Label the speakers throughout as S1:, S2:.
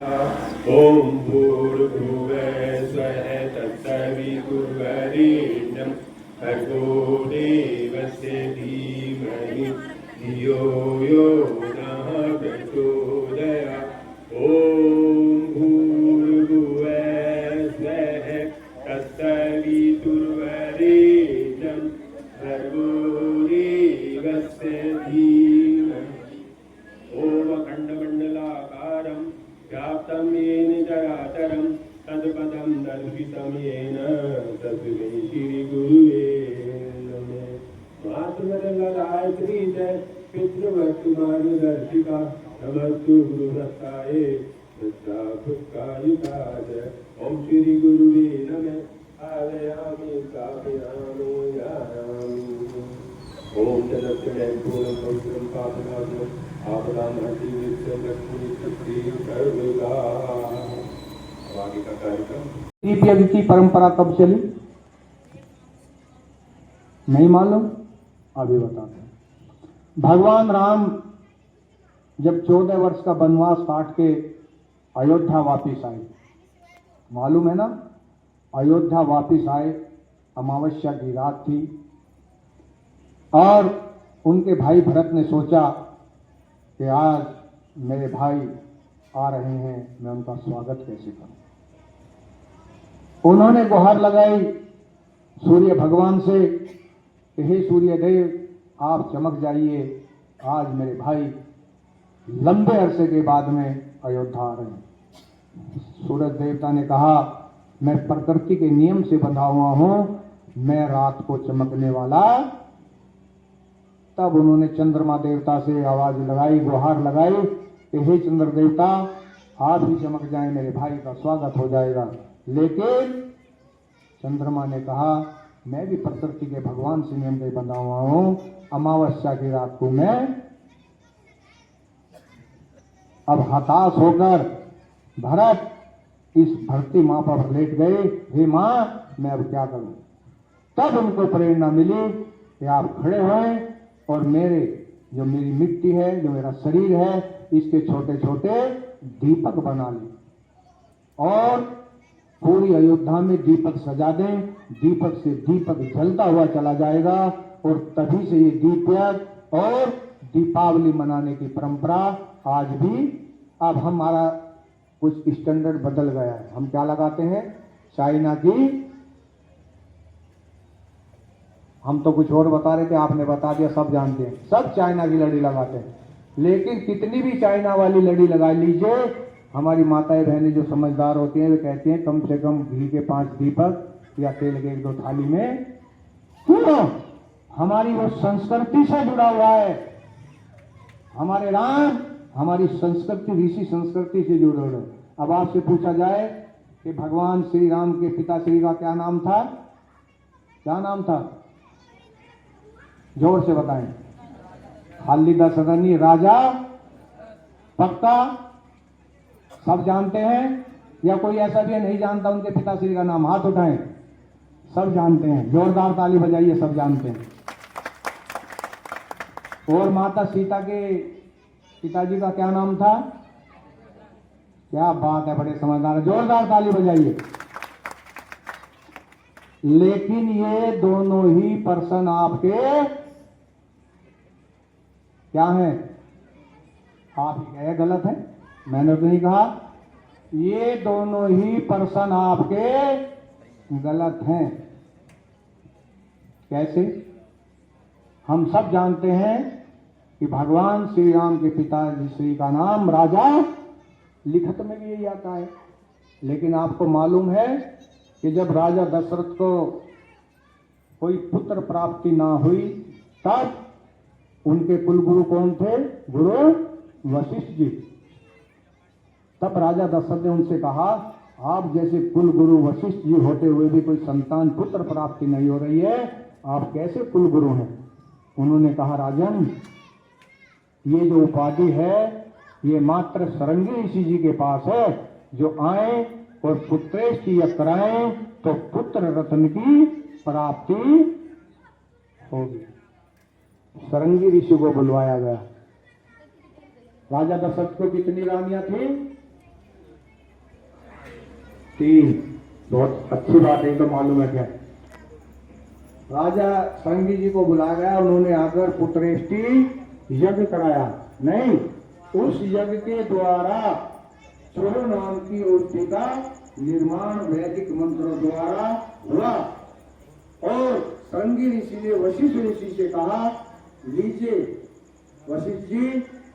S1: ओम भूर्भुवः स्वः तत्सवितुर्वरेण्यं भर्गो देवस्य धीमहि धियो यो नः प्रचोदयात्। ओम भूर्भुवः स्वः तत्सवितुर्वरेण्यं भर्गो देवस्य धीमहि ओम अखण्डमण्डलाकारं व्याप्तं येन चराचरं तत्पदं दर्शितं येन तस्मै श्रीगुरुवे नमः। मातृमंगलायत्री च पितृवस्तुमार्गदर्शिका नमस्तु गुरुभक्ताय श्रद्धाभक्तायुताय। ओम श्रीगुरुवे नमः। आलयामि स्थापयामि यामि। ओम जगत्त्रयं पूर्णं पवित्रं पापनाशनं आपदामहति नित्यं लक्ष्मी शक्ति सर्वदा। आगे का कार्यक्रम
S2: दीप यज्ञ की परंपरा कब चली नहीं मालूम, अभी बताते हैं। भगवान राम जब 14 वर्ष का वनवास काट के अयोध्या वापिस आए, मालूम है ना, अयोध्या वापिस आए, अमावस्या की रात थी और उनके भाई भरत ने सोचा कि आज मेरे भाई आ रहे हैं, मैं उनका स्वागत कैसे करूं। उन्होंने गुहार लगाई सूर्य भगवान से कि हे सूर्य देव, आप चमक जाइए, आज मेरे भाई लंबे अरसे के बाद में अयोध्या आ रहे हैं। सूरज देवता ने कहा, मैं प्रकृति के नियम से बंधा हुआ हूं, मैं रात को चमकने वाला। तब उन्होंने चंद्रमा देवता से आवाज लगाई, गुहार लगाई कि हे चंद्र देवता, आप ही चमक जाएं, मेरे भाई का स्वागत हो जाएगा। लेकिन चंद्रमा ने कहा, मैं भी प्रकृति के भगवान से नियम से बंधा हुआ हूं, अमावस्या की रात को मैं अब हताश होकर भरत इस धरती मां पर लेट गए, हे मां मैं अब क्या करूं। तब उनको प्रेरणा मिली कि आप खड़े हुए और मेरे जो मेरी मिट्टी है, जो मेरा शरीर है, इसके छोटे छोटे दीपक बना लें और पूरी अयोध्या में दीपक सजा दें। दीपक से दीपक जलता हुआ चला जाएगा और तभी से ये दीपक और दीपावली मनाने की परंपरा आज भी। अब हमारा कुछ स्टैंडर्ड बदल गया है, हम क्या लगाते हैं, चाइना की, हम तो कुछ और बता रहे थे, आपने बता दिया, सब जानते हैं, सब चाइना की लड़ी लगाते हैं। लेकिन कितनी भी चाइना वाली लड़ी लगा लीजिए, हमारी माताएं बहनें जो समझदार होती हैं वे कहती हैं कम से कम घी के 5 दीपक या तेल के 1-2 थाली में। क्यों? हमारी वो संस्कृति से जुड़ा हुआ है। हमारे राम हमारी संस्कृति, ऋषि संस्कृति से जुड़े हुए। अब आपसे पूछा जाए कि भगवान श्री राम के पिता श्री का क्या नाम था, क्या नाम था, जोर से बताएं। खालिदा सदनी, राजा, पक्का सब जानते हैं या कोई ऐसा भी नहीं जानता उनके पिताश्री का नाम, हाथ उठाएं। सब जानते हैं, जोरदार ताली बजाइए, सब जानते हैं। और माता सीता के पिताजी का क्या नाम था, क्या बात है, बड़े समझदार, जोरदार ताली बजाइए। लेकिन ये दोनों ही पर्सन आपके क्या है, आप ही कहे गलत है, मैंने तो नहीं कहा, ये दोनों ही पर्सन आपके गलत हैं। कैसे? हम सब जानते हैं कि भगवान श्री राम के पिता श्री का नाम राजा, लिखत में भी यही आता है। लेकिन आपको मालूम है कि जब राजा दशरथ को कोई पुत्र प्राप्ति ना हुई, तब उनके कुलगुरु कौन थे, गुरु वशिष्ठ जी। तब राजा दशरथ ने उनसे कहा, आप जैसे कुलगुरु वशिष्ठ जी होते हुए भी कोई संतान पुत्र प्राप्ति नहीं हो रही है, आप कैसे कुलगुरु हैं। उन्होंने कहा, राजन ये जो उपाधि है ये मात्र सरंगी ऋषि जी के पास है, जो आए और पुत्रेष्टि कराएं तो पुत्र रत्न की प्राप्ति होगी। सरंगी ऋषि को बुलवाया गया। राजा दशरथ को कितनी रानियां थी, 3। बहुत अच्छी बात है, तो मालूम है क्या। राजा संगी जी को बुलाया गया, उन्होंने आकर पुत्रेष्टि यज्ञ कराया। नहीं, उस यज्ञ के द्वारा चोर नाम की औषधि का निर्माण वैदिक मंत्रों द्वारा हुआ। और संगी ऋषि ने वशिष्ठ ऋषि से कहा, लीजिए वशिष्ठ जी,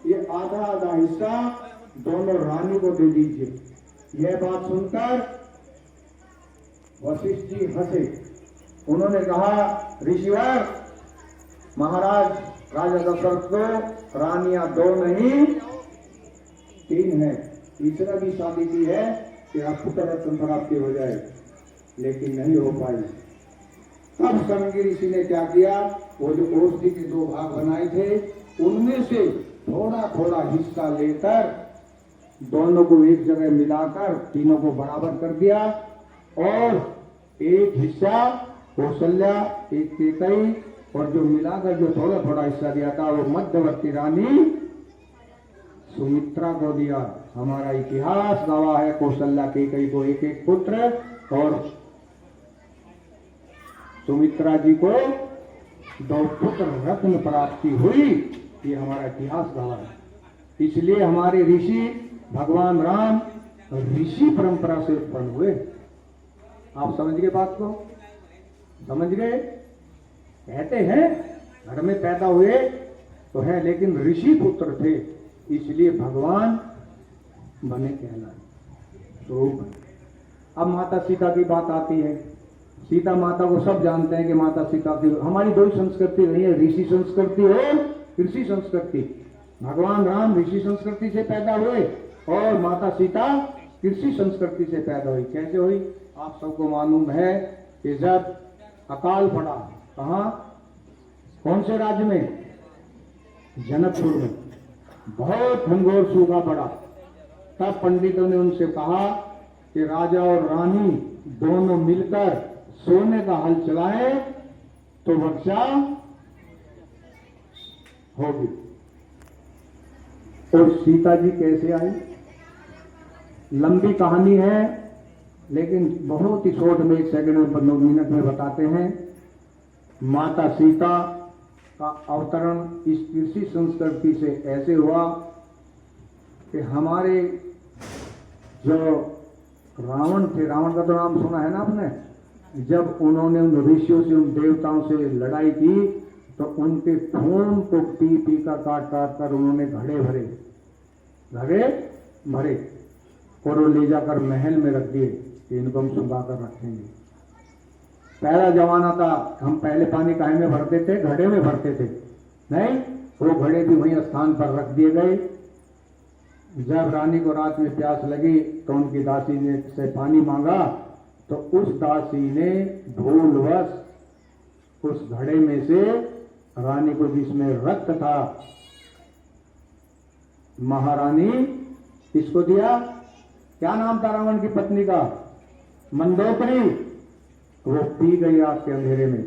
S2: ये आधा आधा हिस्सा दोनों रानी को दे दीजिए। यह बात सुनकर वशिष्ठ जी हंसे। उन्होंने कहा, ऋषिवर महाराज राजा दशरथ को रानियां 2 नहीं 3 है, तीसरा भी शादी की है कि आप पुत्र रत्न प्राप्ति हो जाए, लेकिन नहीं हो पाई। तब संगी ऋषि ने क्या किया, वो जो औषधि के 2 भाग बनाए थे, उनमें से थोड़ा थोड़ा हिस्सा लेकर दोनों को एक जगह मिलाकर तीनों को बराबर कर दिया। और एक हिस्सा कौशल्या, एक केकई, और जो मिलाकर जो थोड़ा थोड़ा हिस्सा दिया था वो मध्यवर्ती रानी सुमित्रा को दिया। हमारा इतिहास गवाह है, कौशल्या केकई को एक एक पुत्र और सुमित्रा जी को 2 पुत्र रत्न प्राप्ति हुई। ये हमारा इतिहास गवाह है। इसलिए हमारे ऋषि भगवान राम ऋषि परंपरा से उत्पन्न हुए। आप समझ गए बात को? समझ गए? कहते हैं घर में पैदा हुए तो है, लेकिन ऋषि पुत्र थे, इसलिए भगवान बने कहलाए। तो अब माता सीता की बात आती है। सीता माता को सब जानते हैं कि माता सीता की हमारी 2 संस्कृति रही है, ऋषि संस्कृति और कृषि संस्कृति। भगवान राम ऋषि संस्कृति से पैदा हुए और माता सीता कृषि संस्कृति से पैदा हुई। कैसे हुई? आप सबको मालूम है कि जब अकाल पड़ा, कहाँ, कौन से राज्य में? जनकपुर में बहुत घनघोर सूखा पड़ा। तब पंडितों ने उनसे कहा कि राजा और रानी दोनों मिलकर सोने का हल चलाएं तो वर्षा होगी। और सीता जी कैसे आई, लंबी कहानी है, लेकिन बहुत ही शॉर्ट में 1 सेकंड में 9 मिनट में बताते हैं। माता सीता का अवतरण इस कृषि संस्कृति से ऐसे हुआ कि हमारे जो रावण थे, रावण का तो नाम सुना है ना आपने, जब उन्होंने उन ऋषियों से, उन देवताओं से लड़ाई की तो उनके खून को पी पी कर काट काट कर उन्होंने घड़े भरे और वो ले जाकर महल में रख दिए कि इनको हम सुखा कर रखेंगे। पहला जमाना था, हम पहले पानी काहे में भरते थे? घड़े में भरते थे। नहीं, वो घड़े भी वही स्थान पर रख दिए गए। जब रानी को रात में प्यास लगी तो उनकी दासी ने से पानी मांगा तो उस दासी ने भूलवश उस घड़े में से रानी को, जिसमें रक्त था, महारानी किसको दिया? क्या नाम था रावण की पत्नी का? मंदोदरी। वो पी गई आग के अंधेरे में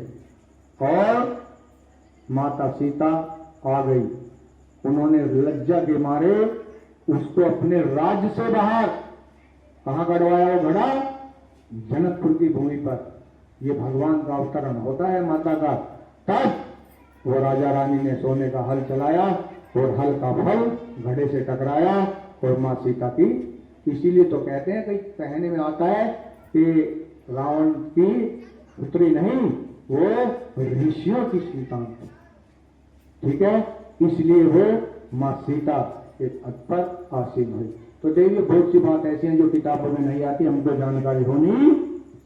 S2: और माता सीता आ गई। उन्होंने लज्जा के मारे उसको अपने राज्य से बाहर, कहां गड़वाया वो घड़ा? जनकपुर की भूमि पर। ये भगवान का अवतरण होता है माता का। तब वो राजा रानी ने सोने का हल चलाया और हल का फल घड़े से टकराया और मां सीता की। इसीलिए तो कहते हैं, कई कहने में आता है कि रावण की पुत्री नहीं, वो ऋषियों की संतान थी। ठीक है, इसलिए वो मां सीता एक पद पर आसीन हुई। तो देखिए, बहुत सी बात ऐसी हैं जो किताबों में नहीं आती, हमको जानकारी होनी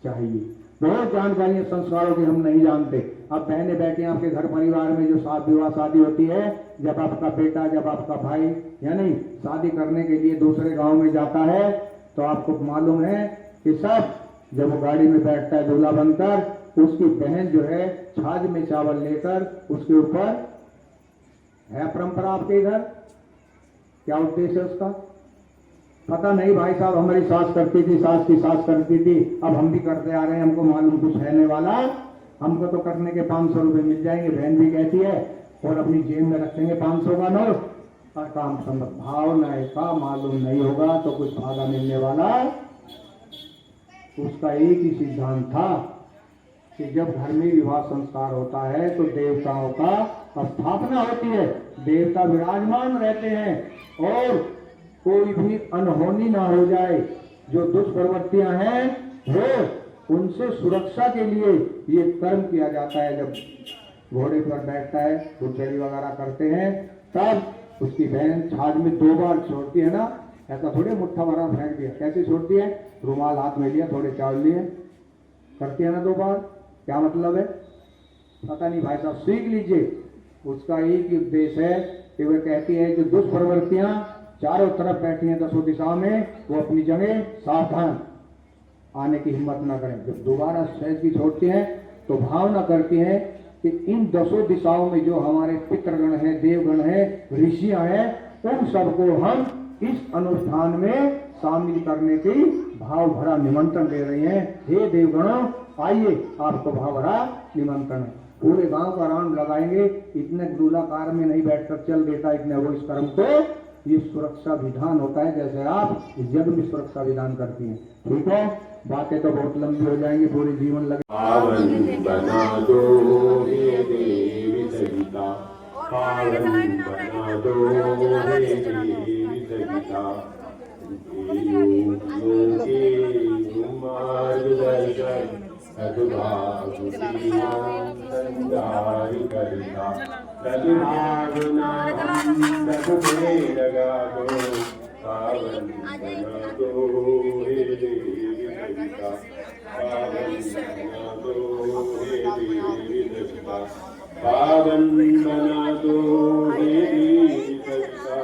S2: चाहिए। बहुत जानकारियां संस्कारों की हम नहीं जानते। अब बहने बैठे आपके घर परिवार में जो विवाह शादी होती है, जब आपका बेटा, जब आपका भाई या नहीं शादी करने के लिए दूसरे गांव में जाता है तो आपको मालूम है कि सब जब वो गाड़ी में बैठता है दूल्हा बनकर, उसकी बहन जो है छाछ में चावल लेकर उसके ऊपर, है परंपरा आपके इधर, क्या उद्देश्य है उसका पता नहीं भाई साहब। हमारी सास करती थी, सास की सास करती थी, अब हम भी करते आ रहे हैं, हमको मालूम कुछ है वाला, हमको तो करने के 500 रुपए मिल जाएंगे, बहन भी कहती है, और अपनी जेब में रखेंगे 500 का नोट और काम संभव। भावना का मालूम नहीं होगा तो कुछ फायदा मिलने वाला उसका एक ही सिद्धांत था कि जब घर में विवाह संस्कार होता है तो देवताओं का स्थापना होती है, देवता विराजमान रहते हैं और कोई भी अनहोनी ना हो जाए। जो दुष्प्रवृत्तियां हैं वो उनसे सुरक्षा के लिए ये कर्म किया जाता है। जब घोड़े पर बैठता है, गुरचड़ी वगैरह करते हैं, तब उसकी बहन छाछ में 2 बार छोड़ती है ना, ऐसा थोड़े मुट्ठा भरा फेंक दिया, कैसे छोड़ती है, रुमाल हाथ में लिया, थोड़े चावल लिए, करती है ना 2 बार। क्या मतलब है पता नहीं भाई साहब, सीख लीजिए। उसका एक ही उद्देश्य है कि वह कहती है जो दुष्प्रवृत्तियां चारों तरफ बैठी हैं 10 दिशाओं में, वो अपनी जगह सावधान, आने की हिम्मत ना करें। जब दोबारा सहज की छोड़ती हैं तो भावना करती हैं कि इन 10 दिशाओं में जो हमारे पितृगण हैं, देवगण हैं, ऋषियां हैं, उन सबको हम इस अनुष्ठान में शामिल करने की भाव भरा निमंत्रण दे रही हैं। हे देवगणों, आइए, आपको भाव भरा निमंत्रण है। पूरे गांव का राउंड लगाएंगे, इतने गोलाकार में नहीं बैठकर चल देता इतने वो इस कर्म को। ये सुरक्षा विधान होता है, जैसे आप यज्ञ में सुरक्षा विधान करती हैं। ठीक है, बातें तो बहुत लंबी हो जाएंगी, पूरे जीवन लगे।
S1: पावन बना दो हे देवी सविता, पावन बना दो हे देवी सविता, मार्गदर्शन सद्भाव संचार करता, सद्भावना लगा दो, पावन बना दो हे देवी सविता, पावन बना दो हे देवी सविता, पावन बना दो हे देवी सविता,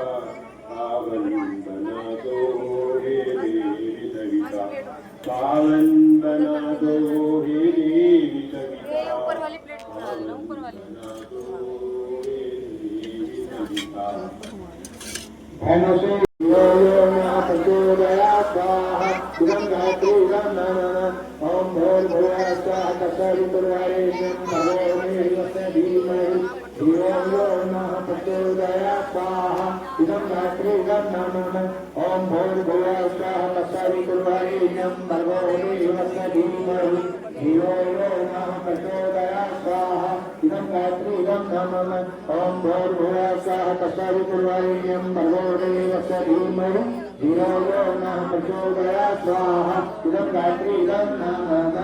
S1: पावन बना दो हे देवी सविता, पावन बना दो हे देवी सविता,
S3: ऊपर वाली प्लेट को डालना, ऊपर वाली।
S2: बहनों से ओम भूर्भुवः स्वः तत्सवितुर्वरेण्यं भर्गो देवस्य धीमहि धियो यो नः प्रचोदयात् स्वाहा इदं गायत्री इदं नमः। ओम भूर्भुवः स्वः तत्सवितुर्वरेण्यं भर्गो देवस्य धीमहि धियो यो नः प्रचोदयात् स्वाहा इदं गायत्री इदं नमः। ओम भूर्भुवः स्वः तत्सवितुर्वरेण्यं भर्गो देवस्य धीमहि धियो यो नः प्रचोदयात् स्वाहा इदं गायत्री इदं नमः।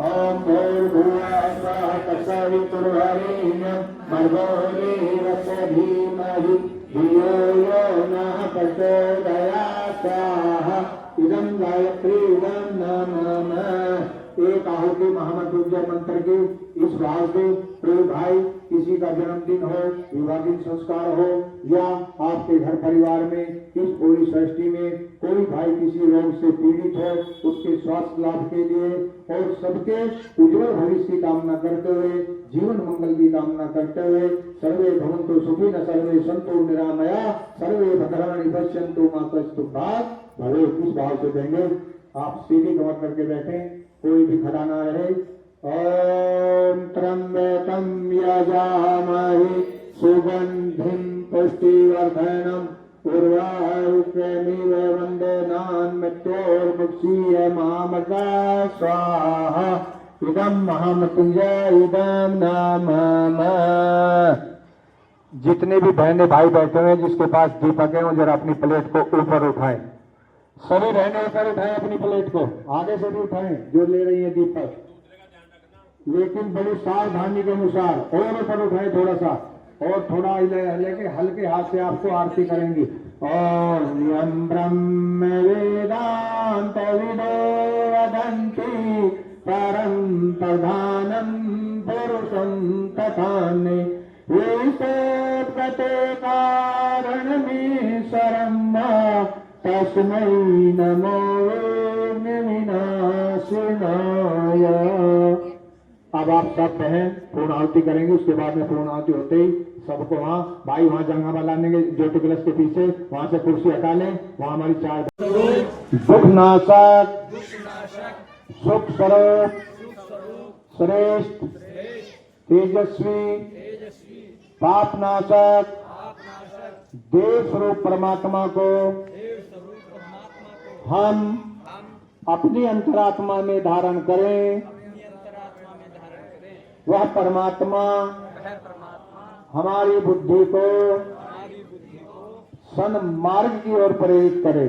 S2: ओम भूर्भुवः स्वः तत्सवितुर्वरेण्यं भर्गो देवस्य धीमहि धियो यो नः प्रचोदयात् स्वाहा इदं गायत्री इदं नमः। एक आहुति महामंत्र मंत्र की इस भाव से प्रिय भाई, किसी का जन्मदिन हो, विवाह दिन संस्कार हो, या आपके घर परिवार में इस पूरी सृष्टि में कोई भाई किसी रोग से पीड़ित हो, उसके स्वास्थ्य लाभ के लिए और सबके उज्जवल भविष्य की कामना करते हुए, जीवन मंगल की कामना करते हुए, सर्वे भवन्तु सुखिनः सर्वे सन्तु निरामया सर्वे भद्राणि पश्यन्तु मा कश्चित् भवे। इस भाव से कहेंगे। आप सीधी कमर करके बैठे, कोई भी खड़ा ना रहे। ओम त्र्यंबकं यजामहे सुगंधिं पुष्टिवर्धनम् उर्वारुकमिव वन्दनान् मृत्योर्मुक्षीयमामृता स्वाहा इदं महामृत्युंजय इदं नमः। जितने भी बहनें भाई बैठे हुए हैं, जिसके पास दीपक है, वो जरा अपनी प्लेट को ऊपर उठाएं। सभी रहने ऊपर उठाएं अपनी प्लेट को, आगे से भी उठाएं जो ले रही है दीपक, लेकिन बड़ी सावधानी के अनुसार। और ऊपर उठाएं थोड़ा सा, और थोड़ा लेके हल्के हाथ से आपको आरती करेंगी। ओम यं ब्रह्म वेदांत विदो वदन्ति परं प्रधानं पुरुषं तथान्ये विशेष कारणमीश्वरं तस्मै नमो विनाशिनाय। अब आप सब बहन पूर्ण आहुति करेंगे। उसके बाद में पूर्ण आहुति होते ही सबको वहाँ भाई वहाँ जंगा लाने ज्योति कलश के पीछे वहाँ से कुर्सी हटा लें। वहाँ हमारी 4 दुख नाशक, सुख स्वरूप, श्रेष्ठ, तेजस्वी, पाप नाशक, देव स्वरूप परमात्मा को हम अपनी अंतरात्मा में धारण करें। वह परमात्मा हमारी बुद्धि को सन्मार्ग की ओर प्रेरित करे,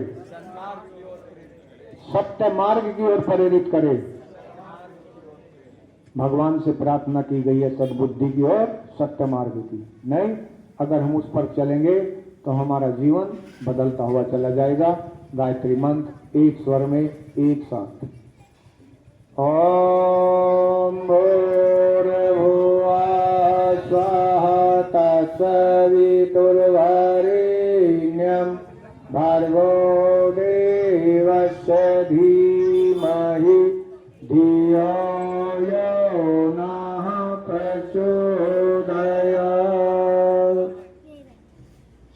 S2: सत्य मार्ग की ओर प्रेरित करे। भगवान से प्रार्थना की गई है सद्बुद्धि की और सत्य मार्ग की। नहीं, अगर हम उस पर चलेंगे तो हमारा जीवन बदलता हुआ चला जाएगा। गायत्री मंत्र एक स्वर में एक साथ। ओम भूर्भुवः स्वः तत्सवितुर्वरेण्यं भर्गो देवस्य धीमहि धियो यो नः प्रचोदयात्।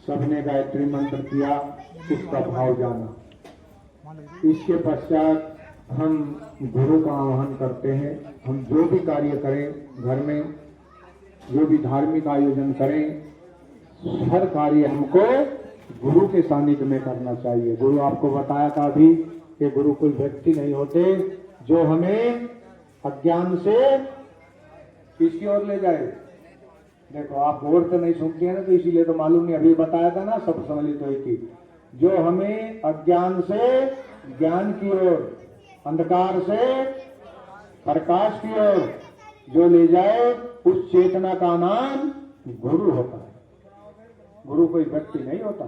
S2: सबने गायत्री मंत्र किया, उसका भाव जाना। इसके पश्चात हम गुरु का आह्वान करते हैं। हम जो भी कार्य करें, घर में जो भी धार्मिक आयोजन करें, हर कार्य हमको गुरु के सानिध्य में करना चाहिए। गुरु आपको बताया था अभी कि गुरु कोई व्यक्ति नहीं होते जो हमें अज्ञान से किसकी ओर ले जाए। देखो, आप और तो नहीं सुनती है ना, तो इसीलिए तो मालूम नहीं। अभी बताया था ना, सब सम्मिलित हुई थी। जो हमें अज्ञान से ज्ञान की ओर, अंधकार से प्रकाश की ओर जो ले जाए, उस चेतना का नाम गुरु होता है। गुरु कोई व्यक्ति नहीं होता,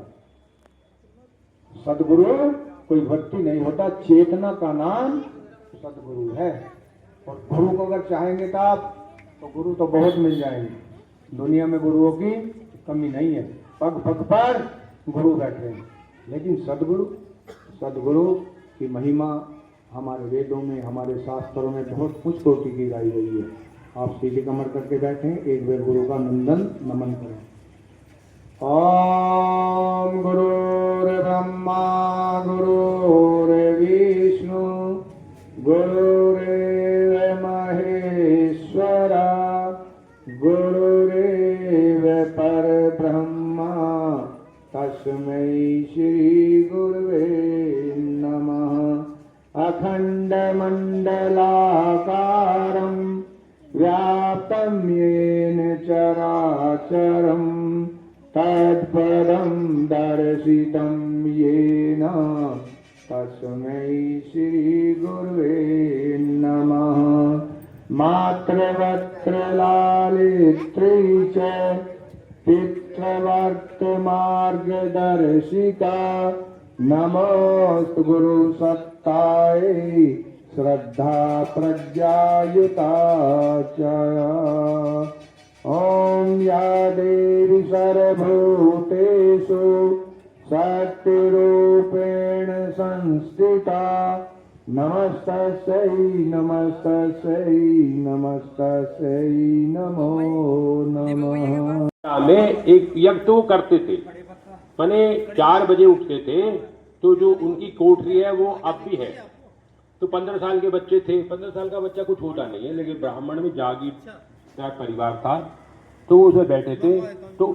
S2: सदगुरु कोई व्यक्ति नहीं होता, चेतना का नाम सदगुरु है। और गुरु को अगर चाहेंगे तो आप, तो गुरु तो बहुत मिल जाएंगे। दुनिया में गुरुओं की कमी नहीं है, पग पग पर गुरु बैठे हैं। लेकिन सदगुरु की महिमा हमारे वेदों में, हमारे शास्त्रों में बहुत उच्च कोटि की गाई गई है। आप सीधी कमर करके बैठे, एक बार गुरु का नंदन नमन करें। ओम गुरुर्ब्रह्मा गुरुर्विष्णु गुरुरेव महेश्वरा गुरुरेव परब्रह्मा तस्मै श्री गुरुवे नमः। अखण्डमण्डलाकारं व्याप्तं येन चराचरं तत्पदं दर्शितं येन तस्मै श्री गुरुवे नमः। मातृवक्त्रलालित्री च पितृवर्तमार्गदर्शिका नमोस्तु गुरु सत्ताय श्रद्धा प्रज्ञायुता च। ओम या देवी सर्वभूतेषु शक्तिरूपेण संस्थिता नमस्तस्यै नमस्तस्यै नमस्तस्यै नमो नमः।
S4: में एक यज्ञ तो करते थे, माने 4 बजे उठते थे। तो जो उनकी कोठरी है वो अब भी है। तो 15 साल के बच्चे थे। 15 साल का बच्चा कुछ होता नहीं है, लेकिन ब्राह्मण में जागीर परिवार था, तो वो उसमें बैठे थे। तो